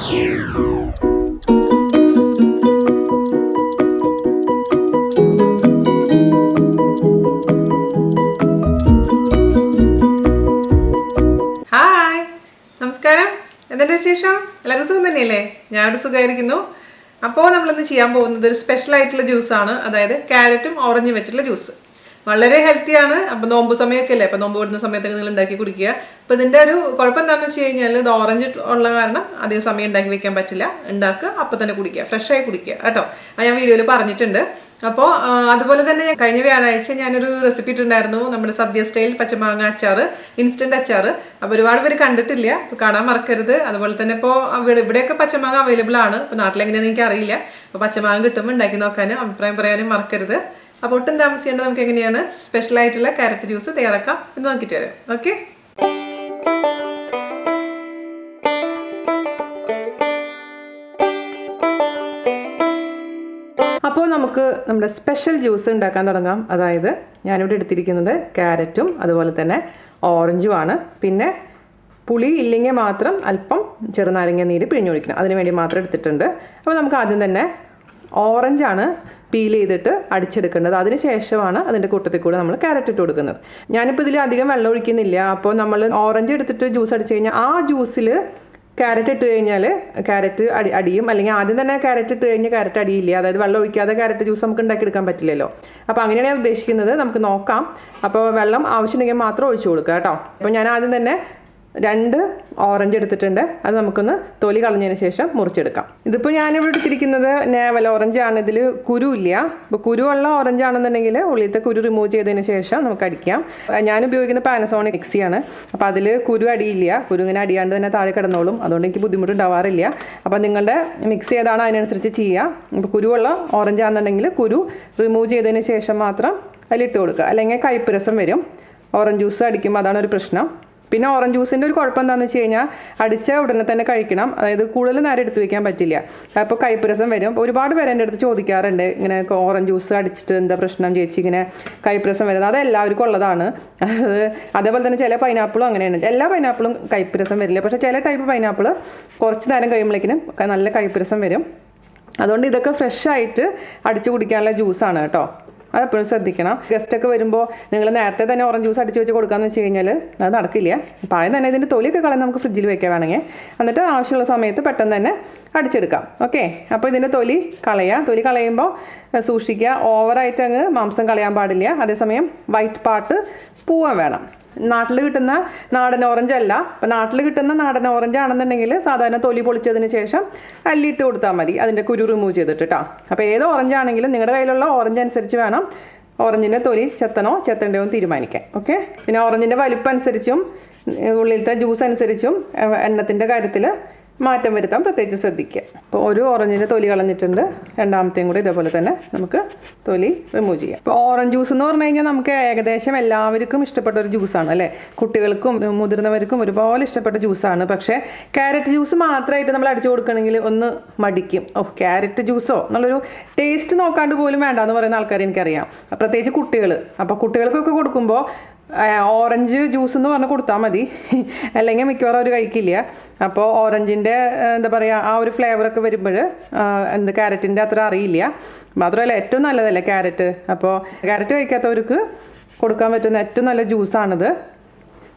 Hi, നമസ്കാരം. എന്തെങ്കിലും വിശേഷം? എല്ലാവരും സുഖം തന്നെയല്ലേ? ഞാനൊരു സുഖമായിരിക്കുന്നു. അപ്പോൾ നമ്മളിന്ന് ചെയ്യാൻ പോകുന്നത് ഒരു സ്പെഷ്യൽ ആയിട്ടുള്ള ജ്യൂസാണ്, അതായത് ക്യാരറ്റും ഓറഞ്ചും വെച്ചിട്ടുള്ള ജ്യൂസ്. വളരെ ഹെൽത്തിയാണ്. അപ്പോൾ നോമ്പ് സമയമൊക്കെ അല്ലേ, അപ്പോൾ നോമ്പ് വിടുന്ന സമയത്തൊക്കെ നിങ്ങൾ ഉണ്ടാക്കി കുടിക്കുക. അപ്പോൾ ഇതിൻ്റെ ഒരു കുഴപ്പം എന്താണെന്ന് വെച്ച് കഴിഞ്ഞാൽ ഇത് ഓറഞ്ച് ഉള്ള കാരണം അധികം സമയം ഉണ്ടാക്കി വെക്കാൻ പറ്റില്ല. ഉണ്ടാക്കുക, അപ്പോൾ തന്നെ കുടിക്കുക, ഫ്രഷായി കുടിക്കുക കേട്ടോ. അത് ഞാൻ വീഡിയോയിൽ പറഞ്ഞിട്ടുണ്ട്. അപ്പോൾ അതുപോലെ തന്നെ കഴിഞ്ഞ വ്യാഴാഴ്ച ഞാനൊരു റെസിപ്പി ഇട്ടുണ്ടായിരുന്നു, നമ്മുടെ സദ്യ സ്റ്റൈൽ പച്ചമാങ്ങ അച്ചാർ, ഇൻസ്റ്റൻറ്റ് അച്ചാർ. അപ്പോൾ ഒരുപാട് പേര് കണ്ടിട്ടില്ല, അപ്പോൾ കാണാൻ മറക്കരുത്. അതുപോലെ തന്നെ ഇപ്പോൾ ഇവിടെയൊക്കെ പച്ചമാങ്ങ അവൈലബിൾ ആണ്. ഇപ്പോൾ നാട്ടിലെങ്ങനെയാണെന്ന് എനിക്ക് അറിയില്ല. അപ്പോൾ പച്ചമാങ്ങ കിട്ടുമ്പോൾ ഉണ്ടാക്കി നോക്കാനും അഭിപ്രായം പറയാനും മറക്കരുത്. അപ്പോൾ ഒട്ടും താമസിക്കേണ്ട നമുക്ക് എങ്ങനെയാണ് സ്പെഷ്യലായിട്ടുള്ള ക്യാരറ്റ് ജ്യൂസ് തയ്യാറാക്കാം എന്ന് നോക്കിയിട്ട് വരാം. ഓക്കെ, അപ്പോൾ നമുക്ക് നമ്മുടെ സ്പെഷ്യൽ ജ്യൂസ് ഉണ്ടാക്കാൻ തുടങ്ങാം. അതായത് ഞാനിവിടെ എടുത്തിരിക്കുന്നത് ക്യാരറ്റും അതുപോലെ തന്നെ ഓറഞ്ചുമാണ്. പിന്നെ പുളി ഇല്ലെങ്കിൽ മാത്രം അല്പം ചെറുനാരങ്ങ നീര് പിഴിഞ്ഞൊഴിക്കണം, അതിന് വേണ്ടി മാത്രം എടുത്തിട്ടുണ്ട്. അപ്പോൾ നമുക്ക് ആദ്യം തന്നെ ഓറഞ്ചാണ് പീൽ ചെയ്തിട്ട് അടിച്ചെടുക്കേണ്ടത്. അതിന് ശേഷമാണ് അതിൻ്റെ കൂട്ടത്തിൽ കൂടെ നമ്മൾ ക്യാരറ്റ് ഇട്ട് കൊടുക്കുന്നത്. ഞാനിപ്പോൾ ഇതിൽ അധികം വെള്ളം ഒഴിക്കുന്നില്ല. അപ്പോൾ നമ്മൾ ഓറഞ്ച് എടുത്തിട്ട് ജ്യൂസ് അടിച്ചു കഴിഞ്ഞാൽ ആ ജ്യൂസിൽ ക്യാരറ്റ് ഇട്ട് കഴിഞ്ഞാൽ ക്യാരറ്റ് അടിയും. അല്ലെങ്കിൽ ആദ്യം തന്നെ ക്യാരറ്റ് ഇട്ട് കഴിഞ്ഞാൽ ക്യാരറ്റ് അടിയില്ല. അതായത് വെള്ളം ഒഴിക്കാതെ ക്യാരറ്റ് ജ്യൂസ് നമുക്ക് ഉണ്ടാക്കിയെടുക്കാൻ പറ്റില്ലല്ലോ. അപ്പോൾ അങ്ങനെയാണ് ഞാൻ ഉദ്ദേശിക്കുന്നത്. നമുക്ക് നോക്കാം. അപ്പോൾ വെള്ളം ആവശ്യമുണ്ടെങ്കിൽ മാത്രം ഒഴിച്ചു കൊടുക്കുക കേട്ടോ. അപ്പോൾ ഞാൻ ആദ്യം തന്നെ 2 ഓറഞ്ച് എടുത്തിട്ടുണ്ട്. അത് നമുക്കൊന്ന് തൊലി കളഞ്ഞതിന് ശേഷം മുറിച്ചെടുക്കാം. ഇതിപ്പോൾ ഞാനിവിടെ എടുത്തിരിക്കുന്നത് നേവൽ ഓറഞ്ച് ആണ്. ഇതിൽ കുരു ഇല്ല. ഇപ്പോൾ കുരുവുള്ള ഓറഞ്ച് ആണെന്നുണ്ടെങ്കിൽ ഉള്ളിലത്തെ കുരു റിമൂവ് ചെയ്തതിന് ശേഷം നമുക്ക് അടിക്കാം. ഞാൻ ഉപയോഗിക്കുന്ന പാനസോണിക് മിക്സിയാണ്. അപ്പോൾ അതിൽ കുരു അടിയില്ല. കുരു ഇങ്ങനെ അടിയാണ്ട് തന്നെ താഴെ കിടന്നോളും. അതുകൊണ്ട് എനിക്ക് ബുദ്ധിമുട്ടുണ്ടാവാറില്ല. അപ്പോൾ നിങ്ങളുടെ മിക്സി ഏതാണ് അതിനനുസരിച്ച് ചെയ്യുക. ഇപ്പോൾ കുരുവുള്ള ഓറഞ്ച് ആണെന്നുണ്ടെങ്കിൽ കുരു റിമൂവ് ചെയ്തതിന് ശേഷം മാത്രം അതിലിട്ട് കൊടുക്കുക. അല്ലെങ്കിൽ കയ്പ്പ് രസം വരും ഓറഞ്ച് ജ്യൂസ് അടിക്കുമ്പോൾ. അതാണ് ഒരു പ്രശ്നം. പിന്നെ ഓറഞ്ച് ജ്യൂസിൻ്റെ ഒരു കുഴപ്പം എന്താണെന്ന് വെച്ച് കഴിഞ്ഞാൽ അടിച്ച ഉടനെ തന്നെ കഴിക്കണം. അതായത് കൂടുതൽ നേരം എടുത്ത് വയ്ക്കാൻ പറ്റില്ല. അപ്പോൾ കയ്പ്പ് രസം വരും. ഒരുപാട് പേര് എൻ്റെ അടുത്ത് ചോദിക്കാറുണ്ട്, ഇങ്ങനെ ഓറഞ്ച് ജ്യൂസ് അടിച്ചിട്ട് എന്താ പ്രശ്നം ചേച്ചി, ഇങ്ങനെ കയ്പ്പ് രസം വരുന്നത്. അത് എല്ലാവർക്കും ഉള്ളതാണ്. അതേപോലെ തന്നെ ചില പൈനാപ്പിളും അങ്ങനെയാണ്. എല്ലാ പൈനാപ്പിളും കയ്പ്പ് രസം വരില്ല. പക്ഷേ ചില ടൈപ്പ് പൈനാപ്പിൾ കുറച്ച് നേരം കഴിയുമ്പോഴേക്കിനും നല്ല കയ്പ്പ് രസം വരും. അതുകൊണ്ട് ഇതൊക്കെ ഫ്രഷായിട്ട് അടിച്ചു കുടിക്കാനുള്ള ജ്യൂസാണ് കേട്ടോ. അതെപ്പോഴും ശ്രദ്ധിക്കണം. ഗസ്റ്റൊക്കെ വരുമ്പോൾ നിങ്ങൾ നേരത്തെ തന്നെ ഓറഞ്ച് ജ്യൂസ് അടിച്ച് വെച്ച് കൊടുക്കാമെന്ന് വെച്ച് കഴിഞ്ഞാൽ അത് നടക്കില്ല. അപ്പോൾ ആദ്യം തന്നെ ഇതിൻ്റെ തൊലിയൊക്കെ കളഞ്ഞ് നമുക്ക് ഫ്രിഡ്ജിൽ വെക്കാൻ വേണമെങ്കിൽ, എന്നിട്ട് ആവശ്യമുള്ള സമയത്ത് പെട്ടെന്ന് തന്നെ അടിച്ചെടുക്കാം. ഓക്കെ, അപ്പോൾ ഇതിൻ്റെ തൊലി കളയുക. തൊലി കളയുമ്പോൾ സൂക്ഷിക്കുക, ഓവറായിട്ട് അങ്ങ് മാംസം കളയാൻ പാടില്ല. അതേസമയം വൈറ്റ് പാർട്ട് പോവാൻ വേണം. നാട്ടിൽ കിട്ടുന്ന നാടൻ ഓറഞ്ച് അല്ല. അപ്പോൾ നാട്ടിൽ കിട്ടുന്ന നാടൻ ഓറഞ്ച് ആണെന്നുണ്ടെങ്കിൽ സാധാരണ തൊലി പൊളിച്ചതിന് ശേഷം അല്ലിട്ട് കൊടുത്താൽ മതി, അതിൻ്റെ കുരു റിമൂവ് ചെയ്തിട്ട് കേട്ടോ. അപ്പോൾ ഏത് ഓറഞ്ച് ആണെങ്കിലും നിങ്ങളുടെ കയ്യിലുള്ള ഓറഞ്ച് അനുസരിച്ച് വേണം ഓറഞ്ചിൻ്റെ തൊലി ചെത്തണോ ചെത്തണ്ടയോ എന്ന് തീരുമാനിക്കാൻ. ഓക്കെ, പിന്നെ ഓറഞ്ചിൻ്റെ വലിപ്പം അനുസരിച്ചും ഉള്ളിലത്തെ ജ്യൂസ് അനുസരിച്ചും എണ്ണത്തിൻ്റെ കാര്യത്തിൽ മാറ്റം വരുത്താൻ പ്രത്യേകിച്ച് ശ്രദ്ധിക്കുക. അപ്പോൾ ഒരു ഓറഞ്ചിൻ്റെ തൊലി കളഞ്ഞിട്ടുണ്ട്. രണ്ടാമത്തെയും കൂടി ഇതേപോലെ തന്നെ നമുക്ക് തൊലി റിമൂവ് ചെയ്യാം. ഇപ്പോൾ ഓറഞ്ച് ജ്യൂസ് എന്ന് പറഞ്ഞു കഴിഞ്ഞാൽ നമുക്ക് ഏകദേശം എല്ലാവർക്കും ഇഷ്ടപ്പെട്ട ഒരു ജ്യൂസാണ് അല്ലേ. കുട്ടികൾക്കും മുതിർന്നവർക്കും ഒരുപോലെ ഇഷ്ടപ്പെട്ട ജ്യൂസാണ്. പക്ഷേ ക്യാരറ്റ് ജ്യൂസ് മാത്രമായിട്ട് നമ്മൾ അടിച്ചു കൊടുക്കണമെങ്കിൽ ഒന്ന് മടിക്കും. ക്യാരറ്റ് ജ്യൂസോ എന്നുള്ളൊരു ടേസ്റ്റ് നോക്കാണ്ട് പോലും വേണ്ടാന്ന് പറയുന്ന ആൾക്കാർ എനിക്കറിയാം, പ്രത്യേകിച്ച് കുട്ടികൾ. അപ്പോൾ കുട്ടികൾക്കൊക്കെ കൊടുക്കുമ്പോൾ ഓറഞ്ച് ജ്യൂസ് എന്ന് പറഞ്ഞ് കൊടുത്താൽ മതി, അല്ലെങ്കിൽ മിക്കവാറും അവർ കഴിക്കില്ല. അപ്പോൾ ഓറഞ്ചിൻ്റെ എന്താ പറയുക, ആ ഒരു ഫ്ലേവറൊക്കെ വരുമ്പോൾ ക്യാരറ്റിൻ്റെ അത്ര അറിയില്ല. മാത്രമല്ല ഏറ്റവും നല്ലതല്ലേ ക്യാരറ്റ്. അപ്പോൾ ക്യാരറ്റ് കഴിക്കാത്തവർക്ക് കൊടുക്കാൻ പറ്റുന്ന ഏറ്റവും നല്ല ജ്യൂസാണിത്.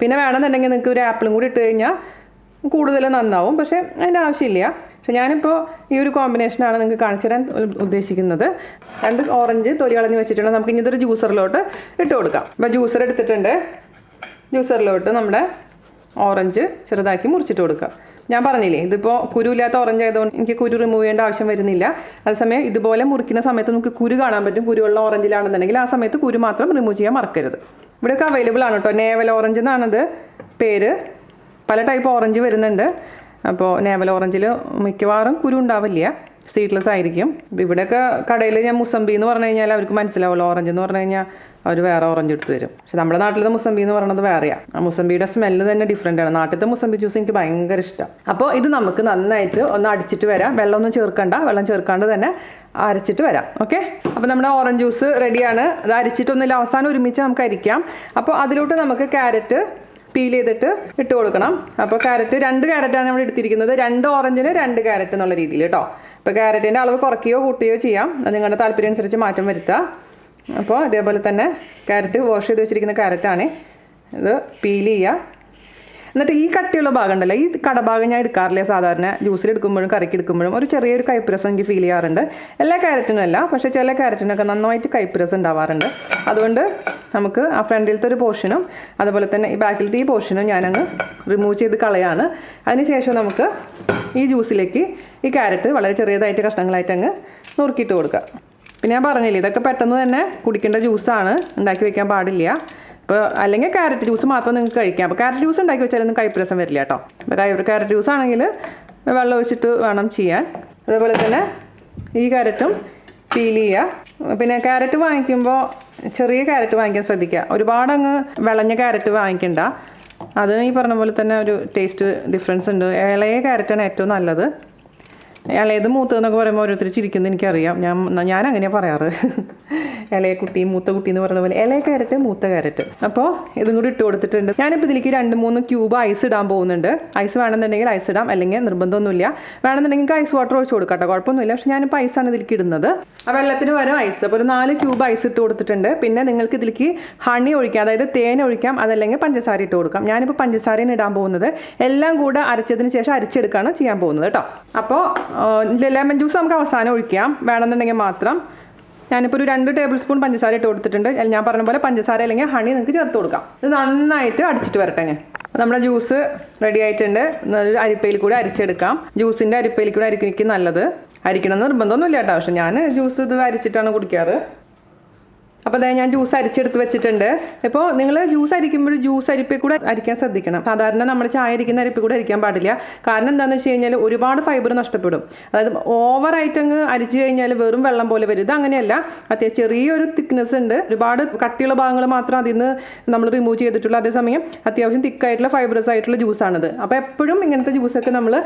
പിന്നെ വേണമെന്നുണ്ടെങ്കിൽ നിങ്ങൾക്ക് ഒരു ആപ്പിളും കൂടി ഇട്ട് കഴിഞ്ഞാൽ കൂടുതൽ നന്നാവും. പക്ഷേ അതിൻ്റെ ആവശ്യമില്ല. പക്ഷെ ഞാനിപ്പോൾ ഈ ഒരു കോമ്പിനേഷനാണ് നിങ്ങൾക്ക് കാണിച്ചു തരാൻ ഉദ്ദേശിക്കുന്നത്. 2 ഓറഞ്ച് തൊലി കളഞ്ഞ് വെച്ചിട്ടുണ്ട്. നമുക്ക് ഇനി ഇതൊരു ജ്യൂസറിലോട്ട് ഇട്ട് കൊടുക്കാം. അപ്പോൾ ജ്യൂസർ എടുത്തിട്ടുണ്ട്. ജ്യൂസറിലോട്ട് നമ്മുടെ ഓറഞ്ച് ചെറുതാക്കി മുറിച്ചിട്ട് കൊടുക്കുക. ഞാൻ പറഞ്ഞില്ലേ, ഇതിപ്പോൾ കുരുവില്ലാത്ത ഓറഞ്ച് ആയതുകൊണ്ട് എനിക്ക് കുരു റിമൂവ് ചെയ്യേണ്ട ആവശ്യം വരുന്നില്ല. അതേസമയം ഇതുപോലെ മുറിക്കുന്ന സമയത്ത് നമുക്ക് കുരു കാണാൻ പറ്റും. കുരുവുള്ള ഓറഞ്ചിലാണെന്നുണ്ടെങ്കിൽ ആ സമയത്ത് കുരു മാത്രം റിമൂവ് ചെയ്യാൻ മറക്കരുത്. ഇവിടെയൊക്കെ അവൈലബിൾ ആണ് കേട്ടോ. നേവൽ ഓറഞ്ച് എന്നാണത് പേര്. പല ടൈപ്പ് ഓറഞ്ച് വരുന്നുണ്ട്. അപ്പോൾ നേവൽ ഓറഞ്ചിൽ മിക്കവാറും കുരു ഉണ്ടാവില്ല, സീഡ്ലെസ് ആയിരിക്കും. ഇവിടെയൊക്കെ കടയിൽ ഞാൻ മുസമ്പി എന്ന് പറഞ്ഞു കഴിഞ്ഞാൽ അവർക്ക് മനസ്സിലാവുള്ളൂ. ഓറഞ്ച് എന്ന് പറഞ്ഞു കഴിഞ്ഞാൽ അവർ വേറെ ഓറഞ്ച് എടുത്ത് തരും. പക്ഷെ നമ്മുടെ നാട്ടിലത്തെ മുസമ്പി എന്ന് പറയുന്നത് വേറെയാണ്. ആ മുസമ്പിയുടെ സ്മെല്ല് തന്നെ ഡിഫറെൻ്റ് ആണ്. നാട്ടിലത്തെ മുസമ്പി ജ്യൂസ് എനിക്ക് ഭയങ്കര ഇഷ്ടം. അപ്പോൾ ഇത് നമുക്ക് നന്നായിട്ട് ഒന്ന് അടിച്ചിട്ട് വരാം. വെള്ളമൊന്നും ചേർക്കണ്ട, വെള്ളം ചേർക്കാണ്ട് തന്നെ അരച്ചിട്ട് വരാം. ഓക്കെ, അപ്പോൾ നമ്മുടെ ഓറഞ്ച് ജ്യൂസ് റെഡിയാണ്. അത് അരിച്ചിട്ടൊന്നുമില്ല, അവസാനം ഒരുമിച്ച് നമുക്ക് അരിക്കാം. അപ്പോൾ അതിലോട്ട് നമുക്ക് ക്യാരറ്റ് പീൽ ചെയ്തിട്ട് ഇട്ട് കൊടുക്കണം. അപ്പോൾ ക്യാരറ്റ് 2 ക്യാരറ്റാണ് നമ്മൾ എടുത്തിരിക്കുന്നത്. 2 ഓറഞ്ചിന് 2 ക്യാരറ്റ് എന്നുള്ള രീതിയിൽ കേട്ടോ. അപ്പോൾ ക്യാരറ്റിൻ്റെ അളവ് കുറയ്ക്കുകയോ കൂട്ടുകയോ ചെയ്യാം, അത് നിങ്ങളുടെ താല്പര്യം അനുസരിച്ച് മാറ്റം വരുത്തുക. അപ്പോൾ അതേപോലെ തന്നെ ക്യാരറ്റ് വാഷ് ചെയ്ത് വെച്ചിരിക്കുന്ന ക്യാരറ്റാണ്, ഇത് പീൽ ചെയ്യുക. എന്നിട്ട് ഈ കട്ടിയുള്ള ഭാഗം ഉണ്ടല്ലോ, ഈ കടഭാഗം ഞാൻ എടുക്കാറില്ല സാധാരണ. ജ്യൂസിൽ എടുക്കുമ്പോഴും കറിക്ക് എടുക്കുമ്പോഴും ഒരു ചെറിയൊരു കയ്പ്പ് രസം എനിക്ക് ഫീൽ ചെയ്യാറുണ്ട്. എല്ലാ ക്യാരറ്റിനും അല്ല, പക്ഷേ ചില ക്യാരറ്റിനൊക്കെ നന്നായിട്ട് കയ്പ്പ് രസം ഉണ്ടാവാറുണ്ട്. അതുകൊണ്ട് നമുക്ക് ആ ഫ്രണ്ടിലത്തെ ഒരു പോർഷനും അതുപോലെ തന്നെ ഈ ബാക്കിലത്തെ ഈ പോർഷനും ഞാനങ്ങ് റിമൂവ് ചെയ്ത് കളയാണ്. അതിനുശേഷം നമുക്ക് ഈ ജ്യൂസിലേക്ക് ഈ ക്യാരറ്റ് വളരെ ചെറിയതായിട്ട് കഷ്ണങ്ങളായിട്ട് അങ്ങ് നുറുക്കിയിട്ട് കൊടുക്കുക. പിന്നെ ഞാൻ പറഞ്ഞില്ലേ, ഇതൊക്കെ പെട്ടെന്ന് തന്നെ കുടിക്കേണ്ട ജ്യൂസാണ്, ഉണ്ടാക്കി വെക്കാൻ പാടില്ല. അപ്പോൾ അല്ലെങ്കിൽ ക്യാരറ്റ് ജ്യൂസ് മാത്രം നിങ്ങൾക്ക് കഴിക്കാം. അപ്പോൾ ക്യാരറ്റ് ജ്യൂസ് ഉണ്ടാക്കി വെച്ചാലൊന്നും കയ്പ്പ് രസം വരില്ല കേട്ടോ. അപ്പോൾ ക്യാരറ്റ് ജ്യൂസ് ആണെങ്കിൽ വെള്ളം ഒഴിച്ചിട്ട് വേണം ചെയ്യാൻ. അതുപോലെ തന്നെ ഈ ക്യാരറ്റും പീൽ ചെയ്യുക. പിന്നെ ക്യാരറ്റ് വാങ്ങിക്കുമ്പോൾ ചെറിയ ക്യാരറ്റ് വാങ്ങിക്കാൻ ശ്രദ്ധിക്കുക. ഒരുപാടങ്ങ് വിളഞ്ഞ ക്യാരറ്റ് വാങ്ങിക്കണ്ട, അത് ഈ പറഞ്ഞ പോലെ തന്നെ ഒരു ടേസ്റ്റ് ഡിഫറൻസ് ഉണ്ട്. ഇളയ ക്യാരറ്റാണ് ഏറ്റവും നല്ലത്. ഇളയത് മൂത്തതെന്നൊക്കെ പറയുമ്പോൾ ഓരോരുത്തർ ചിരിക്കുന്നത് എനിക്കറിയാം. ഞാൻ അങ്ങനെയാണ് പറയാറ്. ഇളയ കുട്ടി മൂത്ത കുട്ടി എന്ന് പറയുന്ന പോലെ ഇളയ ക്യാരറ്റ് മൂത്ത ക്യാരറ്റ്. അപ്പോൾ ഇതും കൂടി ഇട്ട് കൊടുത്തിട്ടുണ്ട്. ഞാനിപ്പോൾ ഇതിലേക്ക് 2-3 ക്യൂബ് ഐസ് ഇടാൻ പോകുന്നുണ്ട്. ഐസ് വേണമെന്നുണ്ടെങ്കിൽ ഐസ് ഇടാം, അല്ലെങ്കിൽ നിർബന്ധമൊന്നുമില്ല. വേണമെന്നുണ്ടെങ്കിൽ ഐസ് വാട്ടർ ഒഴിച്ച് കൊടുക്കാം കേട്ടോ, കുഴപ്പമൊന്നുമില്ല. പക്ഷേ ഞാനിപ്പോൾ ഐസാണ് ഇതിലേക്ക് ഇടുന്നത്. ആ വെള്ളത്തിന് വരെ ഐസ്. അപ്പോൾ ഒരു 4 ക്യൂബ് ഐസ് ഇട്ട് കൊടുത്തിട്ടുണ്ട്. പിന്നെ നിങ്ങൾക്ക് ഇതിലേക്ക് ഹണി ഒഴിക്കാം, അതായത് തേൻ ഒഴിക്കാം, അതല്ലെങ്കിൽ പഞ്ചസാര ഇട്ട് കൊടുക്കാം. ഞാനിപ്പോൾ പഞ്ചസാരയാണ് ഇടാൻ പോകുന്നത്. എല്ലാം കൂടെ അരച്ചതിന് ശേഷം അരിച്ചെടുക്കുകയാണ് ചെയ്യാൻ പോകുന്നത് കേട്ടോ. അപ്പോൾ ലെമൺ ജ്യൂസ് നമുക്ക് അവസാനം ഒഴിക്കാം വേണമെന്നുണ്ടെങ്കിൽ മാത്രം. ഞാനിപ്പോൾ ഒരു 2 ടേബിൾ സ്പൂൺ പഞ്ചസാര ഇട്ട് കൊടുത്തിട്ടുണ്ട്. ഞാൻ പറഞ്ഞ പോലെ പഞ്ചസാര അല്ലെങ്കിൽ ഹണി നിങ്ങൾക്ക് ചേർത്ത് കൊടുക്കാം. ഇത് നന്നായിട്ട് അടിച്ചിട്ട് വരട്ടെ. നമ്മുടെ ജ്യൂസ് റെഡി ആയിട്ടുണ്ട്. അരിപ്പയിൽ കൂടി അരിച്ചെടുക്കാം. ജ്യൂസിൻ്റെ അരിപ്പയിൽ കൂടി അരിക്കും നല്ലത്. അരിക്കണമെന്ന് നിർബന്ധമൊന്നുമില്ല കേട്ടോ, പക്ഷെ ഞാൻ ജ്യൂസ് ഇത് അരിച്ചിട്ടാണ് കുടിക്കാറ്. അപ്പോൾ അതായത് ഞാൻ ജ്യൂസ് അരിച്ചെടുത്ത് വെച്ചിട്ടുണ്ട്. ഇപ്പോൾ നിങ്ങൾ ജ്യൂസ് അരിക്കുമ്പോൾ ജ്യൂസ് അരിപ്പിൽ കൂടെ അരിക്കാൻ ശ്രദ്ധിക്കണം. സാധാരണ നമ്മൾ ചായ അരിക്കുന്ന അരിപ്പിൽ കൂടെ അരിക്കാൻ പാടില്ല. കാരണം എന്താണെന്ന് വെച്ച് കഴിഞ്ഞാൽ ഒരുപാട് ഫൈബർ നഷ്ടപ്പെടും. അതായത് ഓവറായിട്ട് അങ്ങ് അരിച്ചു കഴിഞ്ഞാൽ വെറും വെള്ളം പോലെ വരും. ഇത് അങ്ങനെയല്ല, അത്യാവശ്യം ചെറിയൊരു തിക്നെസ് ഉണ്ട്. ഒരുപാട് കട്ടിയുള്ള ഭാഗങ്ങൾ മാത്രം അതിൽ നിന്ന് നമ്മൾ റിമൂവ് ചെയ്തിട്ടുള്ളൂ. അതേസമയം അത്യാവശ്യം തിക്കായിട്ടുള്ള ഫൈബറസ് ആയിട്ടുള്ള ജ്യൂസാണിത്. അപ്പോൾ എപ്പോഴും ഇങ്ങനത്തെ ജ്യൂസൊക്കെ നമ്മൾ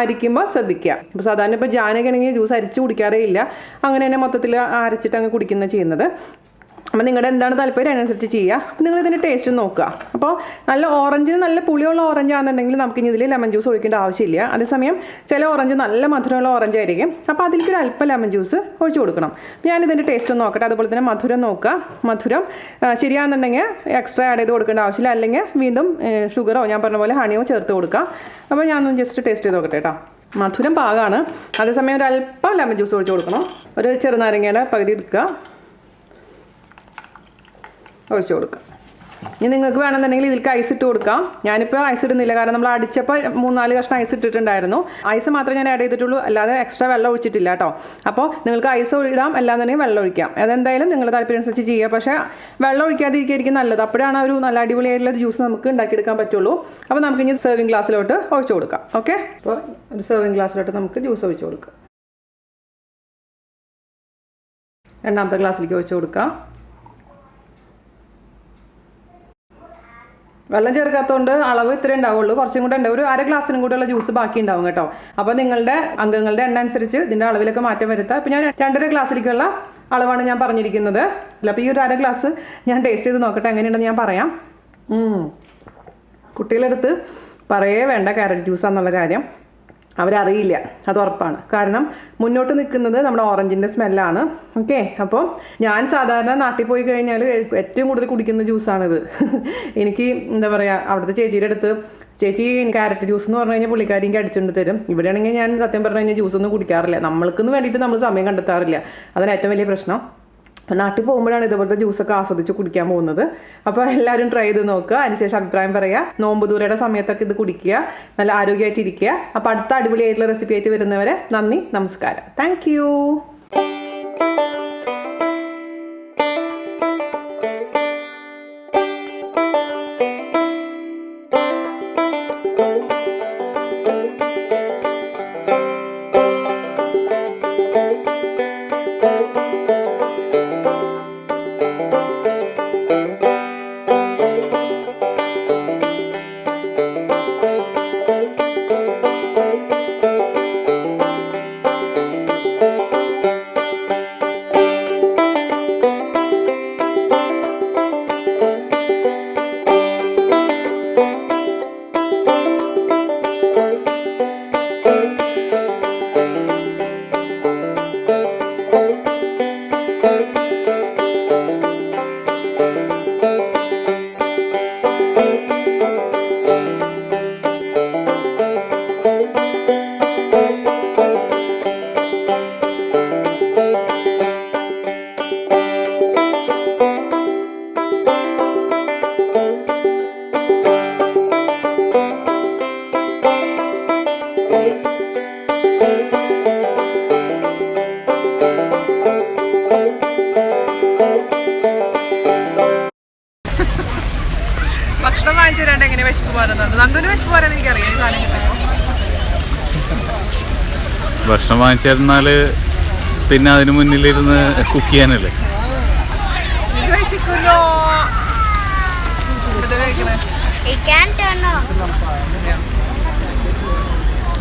അരിക്കുമ്പോൾ ശ്രദ്ധിക്കുക. ഇപ്പോൾ സാധാരണ ഇപ്പോൾ ജാനകയാണെങ്കിൽ ജ്യൂസ് അരിച്ച് കുടിക്കാറേ ഇല്ല, അങ്ങനെ തന്നെ മൊത്തത്തിൽ അരച്ചിട്ട് അങ്ങ് കുടിക്കുന്ന ചെയ്യുന്നത്. അപ്പോൾ നിങ്ങളുടെ എന്താണ് താല്പര്യം അതിനനുസരിച്ച് ചെയ്യുക. അപ്പോൾ നിങ്ങൾ ഇതിൻ്റെ ടേസ്റ്റ് നോക്കുക. അപ്പോൾ നല്ല ഓറഞ്ചിന് നല്ല പുളിയുള്ള ഓറഞ്ച് ആണെന്നുണ്ടെങ്കിൽ നമുക്കിനി ഇതിൽ ലെമൺ ജ്യൂസ് ഒഴിക്കേണ്ട ആവശ്യമില്ല. അതേസമയം ചില ഓറഞ്ച് നല്ല മധുരമുള്ള ഓറഞ്ച് ആയിരിക്കും, അപ്പോൾ അതിലേക്ക് ഒരു അല്പം ലെമൺ ജ്യൂസ് ഒഴിച്ച് കൊടുക്കണം. ഞാനിതിൻ്റെ ടേസ്റ്റ് ഒന്ന് നോക്കട്ടെ. അതുപോലെ തന്നെ മധുരം നോക്കുക. മധുരം ശരിയാണെന്നുണ്ടെങ്കിൽ എക്സ്ട്രാ ആഡ് ചെയ്ത് കൊടുക്കേണ്ട ആവശ്യമില്ല, അല്ലെങ്കിൽ വീണ്ടും ഷുഗറോ ഞാൻ പറഞ്ഞ പോലെ ഹണിയോ ചേർത്ത് കൊടുക്കുക. അപ്പോൾ ഞാനൊന്ന് ജസ്റ്റ് ടേസ്റ്റ് ചെയ്ത് നോക്കട്ടെ കേട്ടോ. മധുരം പാകമാണ്. അതേസമയം ഒരു അല്പം ലെമൺ ജ്യൂസ് ഒഴിച്ച് കൊടുക്കണം. ഒരു ചെറുനാരങ്ങയുടെ പകുതി എടുക്കുക, ഒഴിച്ച് കൊടുക്കുക. ഇനി നിങ്ങൾക്ക് വേണമെന്നുണ്ടെങ്കിൽ ഇതിലേക്ക് ഐസ് ഇട്ട് കൊടുക്കാം. ഞാനിപ്പോൾ ഐസ് ഇടുന്നില്ല, കാരണം നമ്മൾ അടിച്ചപ്പോൾ 3-4 കഷ്ണം ഐസ് ഇട്ടിട്ടുണ്ടായിരുന്നു. ഐസ് മാത്രമേ ഞാൻ ആഡ് ചെയ്തിട്ടുള്ളൂ, അല്ലാതെ എക്സ്ട്രാ വെള്ളം ഒഴിച്ചിട്ടില്ല കേട്ടോ. അപ്പോൾ നിങ്ങൾക്ക് ഐസ് ഇടാം, അല്ലാന്നുണ്ടെങ്കിൽ വെള്ളം ഒഴിക്കാം. അതെന്തായാലും നിങ്ങളുടെ താല്പര്യം അനുസരിച്ച് ചെയ്യുക. പക്ഷേ വെള്ളം ഒഴിക്കാതിരിക്കും നല്ലത്. അപ്പോഴാണ് ഒരു നല്ല അടിപൊളിയായിട്ടുള്ള ജ്യൂസ് നമുക്ക് ഉണ്ടാക്കിയെടുക്കാൻ പറ്റുള്ളൂ. അപ്പോൾ നമുക്ക് ഇനി സെർവിങ് ഗ്ലാസ്സിലോട്ട് ഒഴിച്ച് കൊടുക്കാം. ഓക്കെ, അപ്പോൾ ഒരു സെർവിങ് ഗ്ലാസ്സിലോട്ട് നമുക്ക് ജ്യൂസ് ഒഴിച്ച് കൊടുക്കാം. രണ്ടാമത്തെ ഗ്ലാസ്സിലേക്ക് ഒഴിച്ച് കൊടുക്കാം. വെള്ളം ചേർക്കാത്തതുകൊണ്ട് അളവ് ഇത്രേ ഉണ്ടാവുള്ളൂ, കുറച്ചും കൂടെ ഉണ്ട്. ഒരു 1/2 ഗ്ലാസ്സിനും കൂടെയുള്ള ജ്യൂസ് ബാക്കി ഉണ്ടാവും കേട്ടോ. അപ്പോൾ നിങ്ങളുടെ അംഗങ്ങളുടെ എണ്ണം അനുസരിച്ച് ഇതിൻ്റെ അളവിലൊക്കെ മാറ്റം വരുത്താം. ഇപ്പോൾ ഞാൻ 2.5 ഗ്ലാസ്സിലേക്കുള്ള അളവാണ് ഞാൻ പറഞ്ഞിരിക്കുന്നത്. അപ്പോൾ ഈ ഒരു 1/2 ഗ്ലാസ് ഞാൻ ടേസ്റ്റ് ചെയ്ത് നോക്കട്ടെ എങ്ങനെയുണ്ടെന്ന് ഞാൻ പറയാം. കുട്ടികളെടുത്ത് പറയേ വേണ്ട ക്യാരറ്റ് ജ്യൂസാന്നുള്ള കാര്യം. അവരറിയില്ല, അത് ഉറപ്പാണ്. കാരണം മുന്നോട്ട് നിൽക്കുന്നത് നമ്മുടെ ഓറഞ്ചിൻ്റെ സ്മെല്ലാണ്. ഓക്കെ, അപ്പോൾ ഞാൻ സാധാരണ നാട്ടിൽ പോയി കഴിഞ്ഞാൽ ഏറ്റവും കൂടുതൽ കുടിക്കുന്ന ജ്യൂസാണിത്. എനിക്ക് എന്താ പറയുക, അവിടുത്തെ ചേച്ചിയുടെ അടുത്ത് ചേച്ചി ക്യാരറ്റ് ജ്യൂസ് എന്ന് പറഞ്ഞു കഴിഞ്ഞാൽ പുള്ളിക്കാരി എനിക്ക് അടിച്ചുകൊണ്ട് തരും. ഇവിടെയാണെങ്കിൽ ഞാൻ സത്യം പറഞ്ഞു കഴിഞ്ഞാൽ ജ്യൂസൊന്നും കുടിക്കാറില്ല. നമ്മൾക്കെന്ന് വേണ്ടിയിട്ട് നമ്മൾ സമയം കണ്ടെത്താറില്ല. അതാണ് ഏറ്റവും വലിയ പ്രശ്നം. നാട്ടിൽ പോകുമ്പോഴാണ് ഇതുപോലത്തെ ജ്യൂസൊക്കെ ആസ്വദിച്ച് കുടിക്കാൻ പോകുന്നത്. അപ്പോൾ എല്ലാവരും ട്രൈ ചെയ്ത് നോക്കുക, അതിനുശേഷം അഭിപ്രായം പറയുക. നോമ്പുതൂരയുടെ സമയത്തൊക്കെ ഇത് കുടിക്കുക, നല്ല ആരോഗ്യമായിട്ട് ഇരിക്കുക. അപ്പോൾ അടുത്ത അടിപൊളിയായിട്ടുള്ള റെസിപ്പി ആയിട്ട് വരുന്നവരെ നന്ദി, നമസ്കാരം. താങ്ക് വിശപ്പ് മാറുന്നുണ്ട്. നന്ദുവിന് വിശപ്പ് മാറാൻ എനിക്കറിയാം. ഈ സാധനം കിട്ടുമ്പോൾ ഭക്ഷണം വാങ്ങിച്ചിരുന്നാല് പിന്നെ അതിന് മുന്നിലിരുന്ന് cook ചെയ്യാനല്ലേ.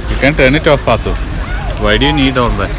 You can turn it off, Fatu. Why do you need all that?